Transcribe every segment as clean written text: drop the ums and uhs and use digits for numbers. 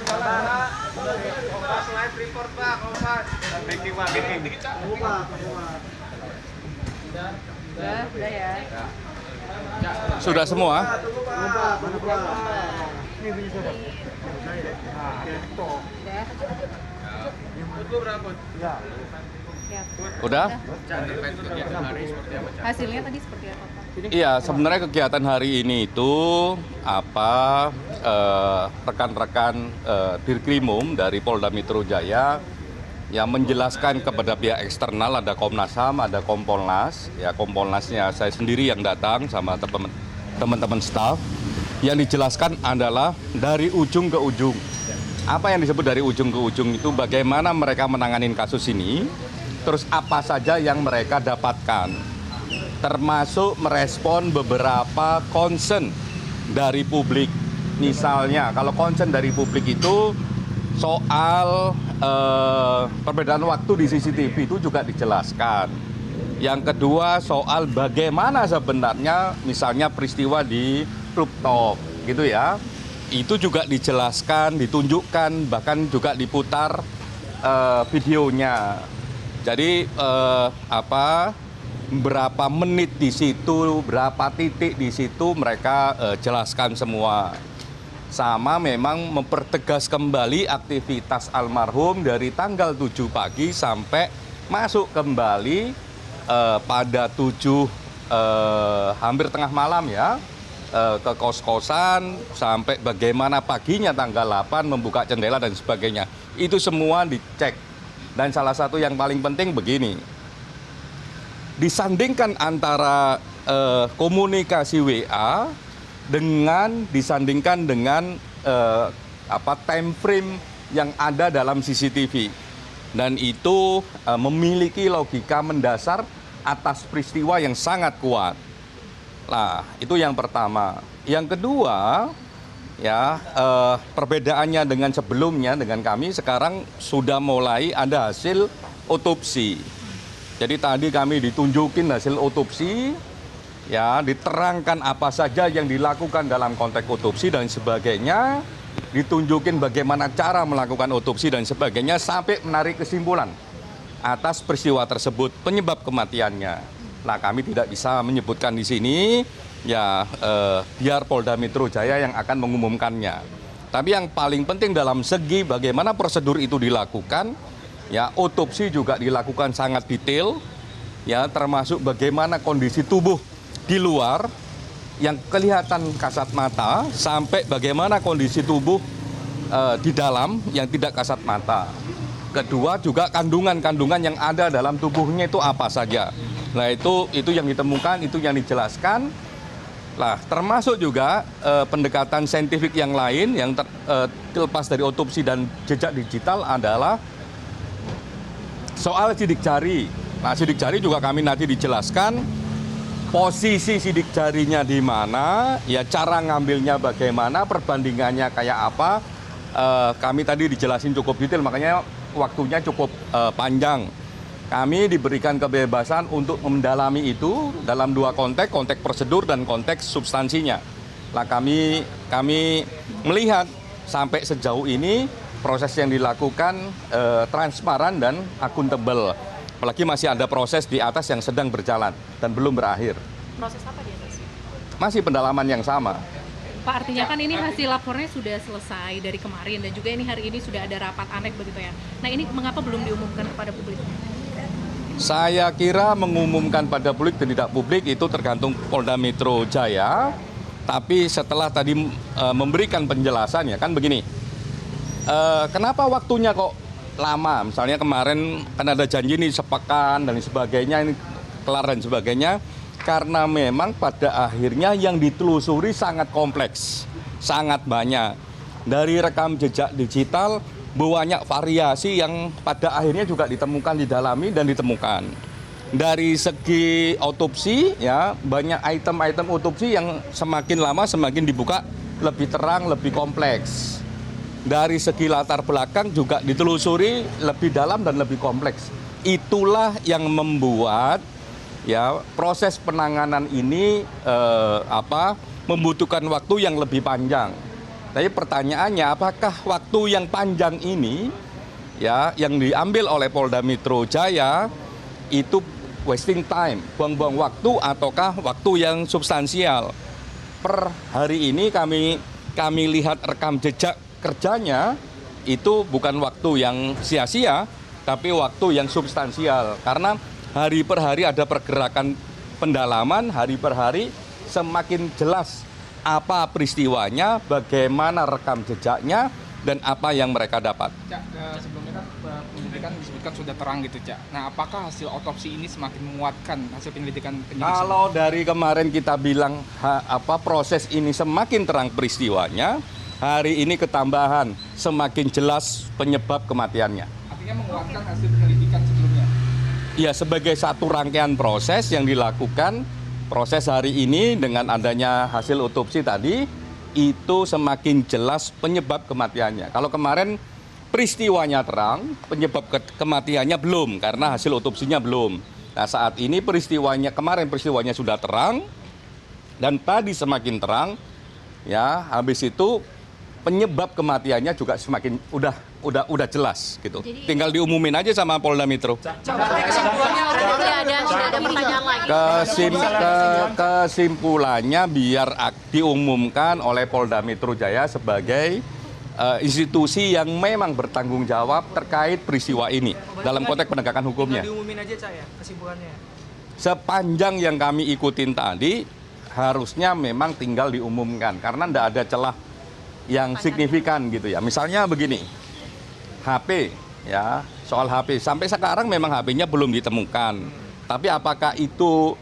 Kompas live report Pak, Kompas. Breaking Pak, breaking. Udah ya. Sudah semua? Ya. Udah? Hasilnya tadi seperti apa, Pak? Iya, sebenarnya kegiatan hari ini itu rekan-rekan Dirkrimum dari Polda Metro Jaya yang menjelaskan kepada pihak eksternal, ada Komnas HAM, ada Kompolnas. Ya, Kompolnasnya saya sendiri yang datang sama teman-teman staf. Yang dijelaskan adalah dari ujung ke ujung. Apa yang disebut dari ujung ke ujung itu bagaimana mereka menanganin kasus ini, terus apa saja yang mereka dapatkan. Termasuk merespon beberapa concern dari publik. Misalnya, kalau concern dari publik itu soal perbedaan waktu di CCTV itu juga dijelaskan. Yang kedua soal bagaimana sebenarnya misalnya peristiwa di rooftop gitu ya. Itu juga dijelaskan, ditunjukkan, bahkan juga diputar videonya. Jadi berapa menit di situ, berapa titik di situ mereka jelaskan semua. Sama memang mempertegas kembali aktivitas almarhum dari tanggal 7 pagi sampai masuk kembali pada 7 hampir tengah malam ya ke kos-kosan sampai bagaimana paginya tanggal 8 membuka jendela dan sebagainya. Itu semua dicek. Dan salah satu yang paling penting begini. Disandingkan antara komunikasi WA disandingkan dengan time frame yang ada dalam CCTV, dan itu memiliki logika mendasar atas peristiwa yang sangat kuat. Nah, itu yang pertama. Yang kedua, ya perbedaannya dengan sebelumnya dengan kami sekarang sudah mulai ada hasil otopsi. Jadi tadi kami ditunjukin hasil otopsi. Ya, diterangkan apa saja yang dilakukan dalam konteks otopsi dan sebagainya, ditunjukin bagaimana cara melakukan otopsi dan sebagainya sampai menarik kesimpulan atas peristiwa tersebut, penyebab kematiannya. Nah, kami tidak bisa menyebutkan di sini, ya biar Polda Metro Jaya yang akan mengumumkannya. Tapi yang paling penting dalam segi bagaimana prosedur itu dilakukan, ya otopsi juga dilakukan sangat detail, ya termasuk bagaimana kondisi tubuh di luar yang kelihatan kasat mata sampai bagaimana kondisi tubuh di dalam yang tidak kasat mata. Kedua juga kandungan-kandungan yang ada dalam tubuhnya itu apa saja. Nah itu yang ditemukan, itu yang dijelaskan. Nah termasuk juga pendekatan saintifik yang lain yang terlepas dari otopsi dan jejak digital adalah soal sidik jari. Nah sidik jari juga kami nanti dijelaskan. Posisi sidik jarinya di mana, ya cara ngambilnya bagaimana, perbandingannya kayak apa, kami tadi dijelasin cukup detail, makanya waktunya cukup panjang. Kami diberikan kebebasan untuk mendalami itu dalam dua konteks prosedur dan konteks substansinya. Nah kami melihat sampai sejauh ini proses yang dilakukan transparan dan akuntabel. Apalagi masih ada proses di atas yang sedang berjalan dan belum berakhir. Proses apa di atas? Masih pendalaman yang sama. Pak, artinya kan ini hasil lapornya sudah selesai dari kemarin dan juga ini hari ini sudah ada rapat anek begitu ya. Nah ini mengapa belum diumumkan kepada publik? Saya kira mengumumkan pada publik dan tidak publik itu tergantung Polda Metro Jaya. Tapi setelah tadi memberikan penjelasan ya kan begini. Kenapa waktunya kok lama? Misalnya kemarin kan ada janji nih sepekan dan sebagainya, ini kelar dan sebagainya. Karena memang pada akhirnya yang ditelusuri sangat kompleks, sangat banyak. Dari rekam jejak digital, banyak variasi yang pada akhirnya juga ditemukan, didalami dan ditemukan. Dari segi otopsi, ya banyak item-item otopsi yang semakin lama semakin dibuka lebih terang, lebih kompleks. Dari segi latar belakang juga ditelusuri lebih dalam dan lebih kompleks. Itulah yang membuat ya proses penanganan ini membutuhkan waktu yang lebih panjang. Tapi pertanyaannya, apakah waktu yang panjang ini ya yang diambil oleh Polda Metro Jaya itu wasting time, buang-buang waktu ataukah waktu yang substansial? Per hari ini kami lihat rekam jejak kerjanya itu bukan waktu yang sia-sia, tapi waktu yang substansial. Karena hari per hari ada pergerakan pendalaman, hari per hari semakin jelas apa peristiwanya, bagaimana rekam jejaknya, dan apa yang mereka dapat. Cak, sebelumnya kan penyelidikan disebutkan sudah terang gitu, Cak. Nah, apakah hasil otopsi ini semakin menguatkan hasil penyelidikan penyidik? Kalau dari kemarin kita bilang proses ini semakin terang peristiwanya, hari ini ketambahan semakin jelas penyebab kematiannya. Artinya menguatkan hasil penyelidikan sebelumnya? Ya, sebagai satu rangkaian proses yang dilakukan, proses hari ini dengan adanya hasil otopsi tadi, itu semakin jelas penyebab kematiannya. Kalau kemarin peristiwanya terang, penyebab kematiannya belum, karena hasil otopsinya belum. Nah, saat ini kemarin peristiwanya sudah terang, dan tadi semakin terang, ya, habis itu penyebab kematiannya juga semakin udah jelas gitu. Jadi, tinggal diumumin aja sama Polda Metro. Kesimpulannya sudah ada pertanyaan lagi. Kesimpulannya biar diumumkan oleh Polda Metro Jaya sebagai institusi yang memang bertanggung jawab terkait peristiwa ini dalam konteks penegakan hukumnya. Diumumin aja, Cak, ya, kesimpulannya. Sepanjang yang kami ikutin tadi, harusnya memang tinggal diumumkan karena tidak ada celah yang signifikan gitu ya. Misalnya begini, HP ya, soal HP sampai sekarang memang HP-nya belum ditemukan. Tapi apakah itu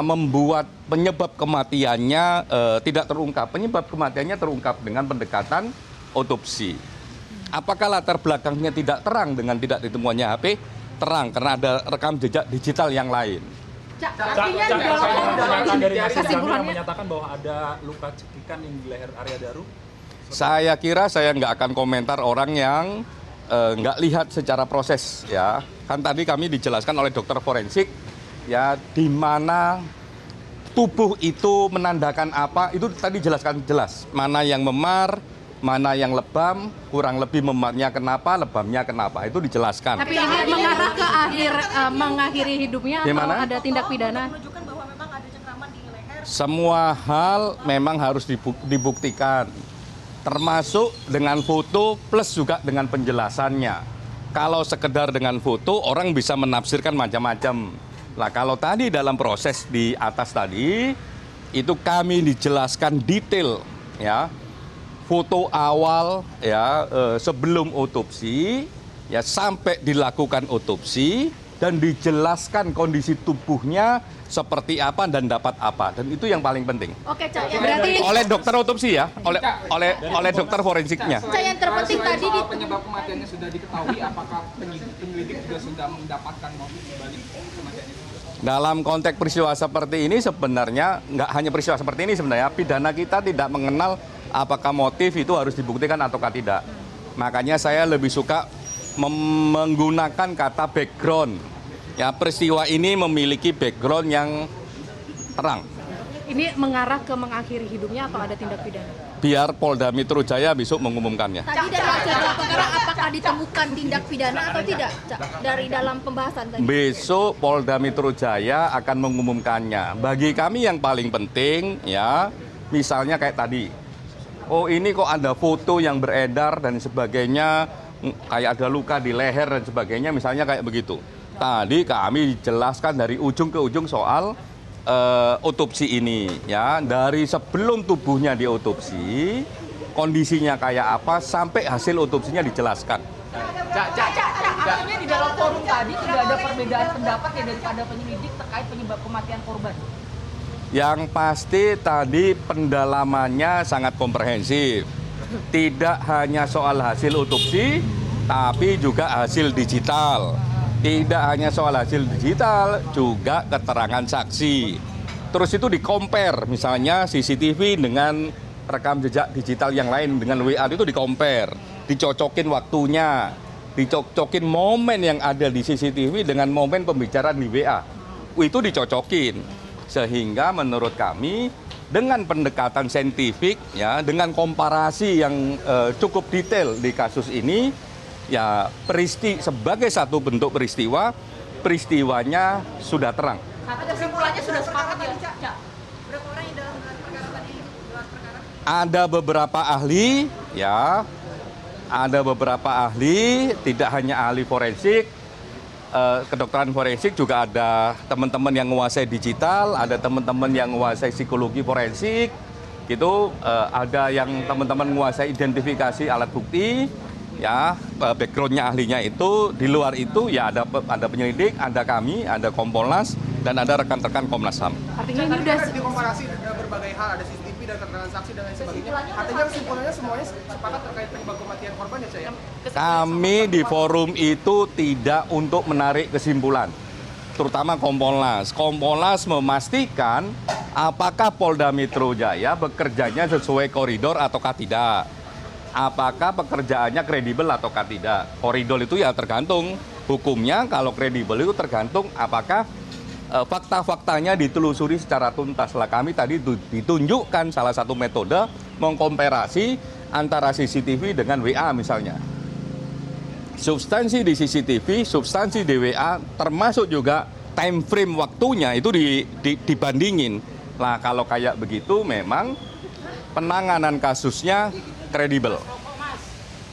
membuat penyebab kematiannya tidak terungkap? Penyebab kematiannya terungkap dengan pendekatan otopsi. Apakah latar belakangnya tidak terang dengan tidak ditemukannya HP? Terang karena ada rekam jejak digital yang lain. Artinya di Pernyataan dari Nasir Jamil yang kesimpulannya menyatakan bahwa ada luka cekikan di leher Arya Daru. Saya kira saya nggak akan komentar orang yang nggak lihat secara proses ya. Kan tadi kami dijelaskan oleh dokter forensik ya di mana tubuh itu menandakan apa, itu tadi jelaskan jelas. Mana yang memar, mana yang lebam, kurang lebih memarnya kenapa, lebamnya kenapa, itu dijelaskan. Tapi ini mengarah ke mengakhiri hidupnya Gimana? atau ada tindak pidana? Menunjukkan bahwa memang ada cengkraman di leher. Semua hal memang harus dibuktikan, termasuk dengan foto plus juga dengan penjelasannya. Kalau sekedar dengan foto, orang bisa menafsirkan macam-macam. Nah, kalau tadi dalam proses di atas tadi, itu kami dijelaskan detail, ya, foto awal, ya, sebelum otopsi, ya, sampai dilakukan otopsi, dan dijelaskan kondisi tubuhnya seperti apa dan dapat apa, dan itu yang paling penting. Oke, Cak, ya berarti Oleh dokter otopsi ya, oleh dokter forensiknya. Cak, yang terpenting tadi soal penyebab kematiannya sudah diketahui, apakah penyelidik juga sudah mendapatkan motif dibalik kematian itu? Dalam konteks peristiwa seperti ini sebenarnya, nggak hanya peristiwa seperti ini sebenarnya, pidana kita tidak mengenal apakah motif itu harus dibuktikan ataukah tidak. Makanya saya lebih suka menggunakan kata background. Ya, peristiwa ini memiliki background yang terang. ini mengarah ke mengakhiri hidupnya atau ada tindak pidana? Biar Polda Metro Jaya besok mengumumkannya. Tadi dari hasil gelar perkara apakah ditemukan tindak pidana atau tidak, Cak? Dari dalam pembahasan tadi. Besok Polda Metro Jaya akan mengumumkannya. Bagi kami yang paling penting ya, misalnya kayak tadi. Oh, ini kok ada foto yang beredar dan sebagainya, kayak ada luka di leher dan sebagainya, misalnya kayak begitu. Tadi kami jelaskan dari ujung ke ujung soal otopsi ini ya, dari sebelum tubuhnya diotopsi, kondisinya kayak apa sampai hasil otopsinya dijelaskan. Artinya di dalam forum tadi tidak ada perbedaan pendapat ya daripada penyelidik terkait penyebab kematian korban. Yang pasti tadi pendalamannya sangat komprehensif. Tidak hanya soal hasil otopsi, tapi juga hasil digital. Tidak hanya soal hasil digital, juga keterangan saksi. Terus itu di-compare, misalnya CCTV dengan rekam jejak digital yang lain, dengan WA itu di-compare. Dicocokin waktunya, dicocokin momen yang ada di CCTV dengan momen pembicaraan di WA. Itu dicocokin. Sehingga menurut kami dengan pendekatan saintifik, ya, dengan komparasi yang cukup detail di kasus ini, ya sebagai satu bentuk peristiwa, peristiwanya sudah terang. Kesimpulannya sudah sepakat ya, Cak? Ada beberapa ahli, ya, ada beberapa ahli, tidak hanya ahli forensik, kedokteran forensik juga ada teman-teman yang menguasai digital, ada teman-teman yang menguasai psikologi forensik, gitu, ada yang teman-teman menguasai identifikasi alat bukti, ya, backgroundnya ahlinya itu. Di luar itu ya ada penyelidik, ada kami, ada Kompolnas, dan ada rekan-rekan Komnas HAM. Artinya ini udah dikomparasi berbagai hal, ada CCTV dan keterangan saksi dan lain sebagainya. Artinya kesimpulannya semuanya sepakat terkait penyebab kematian korban ya, Cak, ya? Kami di forum itu tidak untuk menarik kesimpulan, terutama Kompolnas. Kompolnas memastikan apakah Polda Metro Jaya bekerjanya sesuai koridor ataukah tidak. Apakah pekerjaannya kredibel ataukah tidak. Koridor itu ya tergantung hukumnya, kalau kredibel itu tergantung apakah fakta-faktanya ditelusuri secara tuntas. Lah kami tadi ditunjukkan salah satu metode mengkomparasi antara CCTV dengan WA misalnya. Substansi di CCTV, substansi di WA, termasuk juga time frame waktunya itu dibandingin. Lah kalau kayak begitu memang penanganan kasusnya kredibel.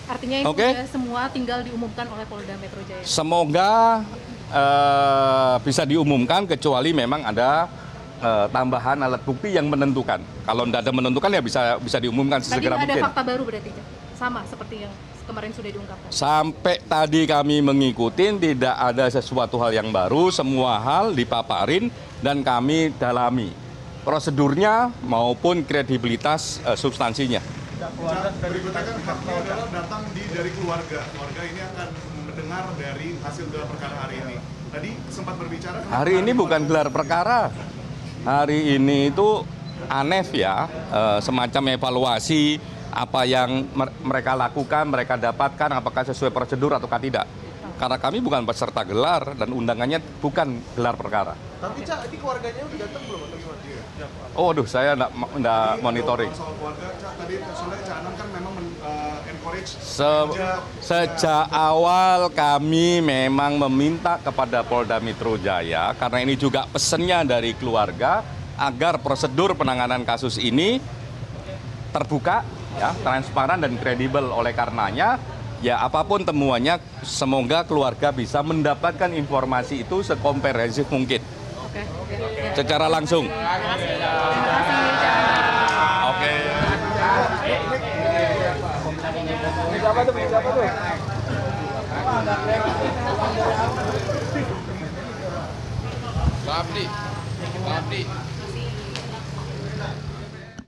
artinya itu Oke. udah semua tinggal diumumkan oleh Polda Metro Jaya. Semoga bisa diumumkan kecuali memang ada tambahan alat bukti yang menentukan. Kalau tidak ada menentukan ya bisa diumumkan Tadi sesegera ada mungkin. fakta baru berarti, sama seperti yang kemarin sudah diungkapkan. Sampai tadi kami mengikuti tidak ada sesuatu hal yang baru, semua hal dipaparin dan kami dalami prosedurnya maupun kredibilitas substansinya. Berikutnya kan haknya adalah datang dari keluarga. Keluarga ini akan mendengar dari hasil gelar perkara hari ini. Tadi sempat berbicara. Hari ini bukan gelar perkara. Hari ini itu ANEF ya, semacam evaluasi apa yang mereka lakukan, mereka dapatkan, apakah sesuai prosedur ataukah tidak. Karena kami bukan peserta gelar dan undangannya bukan gelar perkara. Tapi Cak, ini keluarganya udah datang belum atau gimana? Oh, aduh, saya enggak monitoring. Soal keluarga, Cak, tadi soalnya Cak Anam kan memang encourage Sejak awal kami memang meminta kepada Polda Metro Jaya, karena ini juga pesannya dari keluarga, agar prosedur penanganan kasus ini terbuka, ya, transparan dan kredibel. Oleh karenanya, ya apapun temuannya, semoga keluarga bisa mendapatkan informasi itu sekomprehensif mungkin. Oke. Secara langsung. Oke. Pak Abdi.